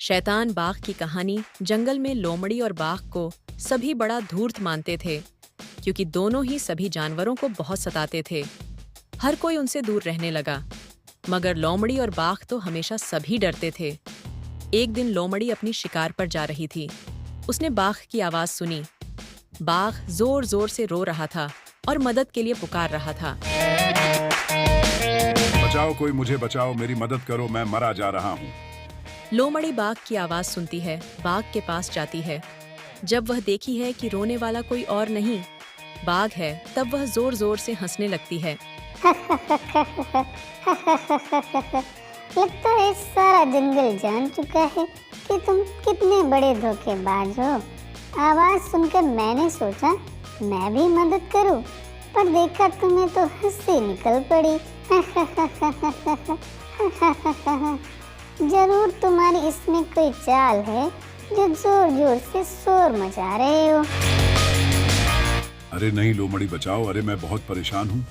शैतान बाघ की कहानी। जंगल में लोमड़ी और बाघ को सभी बड़ा धूर्त मानते थे, क्योंकि दोनों ही सभी जानवरों को बहुत सताते थे। हर कोई उनसे दूर रहने लगा, मगर लोमड़ी और बाघ तो हमेशा सभी डरते थे। एक दिन लोमड़ी अपनी शिकार पर जा रही थी। उसने बाघ की आवाज सुनी। बाघ जोर जोर से रो रहा था और मदद के लिए पुकार रहा था। बचाओ, कोई मुझे बचाओ, मेरी मदद करो, मैं मरा जा रहा हूँ। लोमड़ी बाघ की आवाज सुनती है, बाघ के पास जाती है। जब वह देखी है कि रोने वाला कोई और नहीं बाघ है, तब वह जोर जोर से हंसने लगती है। लगता है सारा जंगल जान चुका है कि तुम कितने बड़े धोखेबाज हो। आवाज सुनकर मैंने सोचा मैं भी मदद करूं, पर देखा तुम्हें तो हंसी निकल पड़ी। जरूर तुम्हारी इसमें कोई चाल है जो जोर जोर से शोर मचा रहे हो। अरे नहीं लोमड़ी, बचाओ, अरे मैं बहुत परेशान हूँ।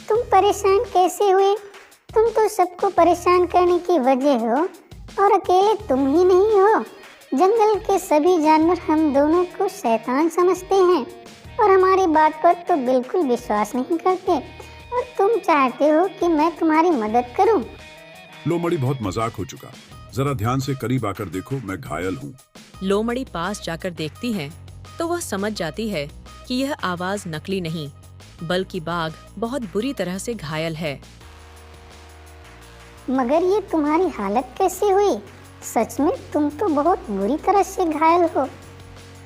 तुम परेशान कैसे हुए? तुम तो सबको परेशान करने की वजह हो, और अकेले तुम ही नहीं हो। जंगल के सभी जानवर हम दोनों को शैतान समझते हैं और हमारी बात पर तो बिल्कुल विश्वास नहीं करते, और तुम चाहते हो कि मैं तुम्हारी मदद करूं। लोमड़ी, बहुत मजाक हो चुका, जरा ध्यान से करीब आकर देखो, मैं घायल हूँ। लोमड़ी पास जाकर देखती है तो वह समझ जाती है कि यह आवाज नकली नहीं, बल्कि बाघ बहुत बुरी तरह से घायल है। मगर ये तुम्हारी हालत कैसे हुई? सच में तुम तो बहुत बुरी तरह से घायल हो।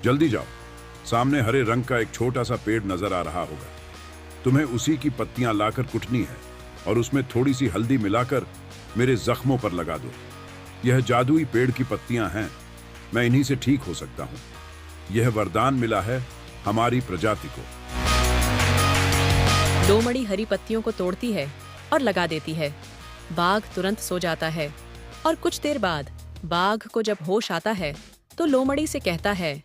जल्दी जाओ, सामने हरे रंग का एक छोटा सा पेड़ नजर आ रहा होगा। तुम्हें उसी की पत्तियां लाकर कुटनी है और उसमें थोड़ी सी हल्दी मिलाकर मेरे जख्मों पर लगा दो। यह जादुई पेड़ की पत्तियां हैं, मैं इन्हीं से ठीक हो सकता हूँ। यह वरदान मिला है हमारी प्रजाति को। लोमड़ी हरी पत्तियों को तोड़ती है और लगा देती है। बाघ तुरंत सो जाता है और कुछ देर बाद बाघ को जब होश आता है तो लोमड़ी से कहता है,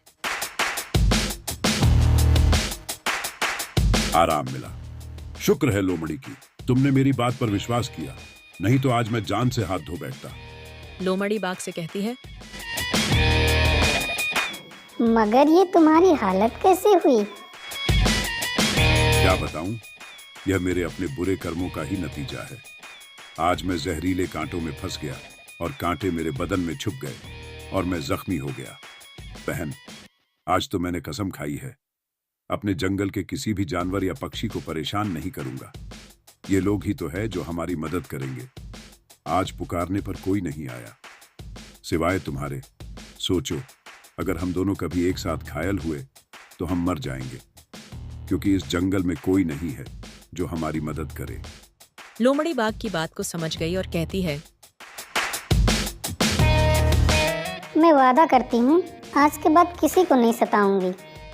आराम मिला। शुक्र है लोमड़ी की, तुमने मेरी बात पर विश्वास किया, नहीं तो आज मैं जान से हाथ धो बैठता। लोमड़ी बाघ से कहती है, मगर ये तुम्हारी हालत कैसे हुई? क्या बताऊं, यह मेरे अपने बुरे कर्मों का ही नतीजा है। आज मैं जहरीले कांटों में फंस गया और कांटे मेरे बदन में छुप गए और मैं जख्मी हो गया। बहन, आज तो मैंने कसम खाई है, अपने जंगल के किसी भी जानवर या पक्षी को परेशान नहीं करूंगा। ये लोग ही तो है जो हमारी मदद करेंगे। आज पुकारने पर कोई नहीं आया सिवाय तुम्हारे। सोचो, अगर हम दोनों कभी एक साथ घायल हुए तो हम मर जाएंगे, क्योंकि इस जंगल में कोई नहीं है जो हमारी मदद करे। लोमड़ी बाघ की बात को समझ गई और कहती है, मैं वादा करती हूँ आज के बाद किसी को नहीं सताऊंगी।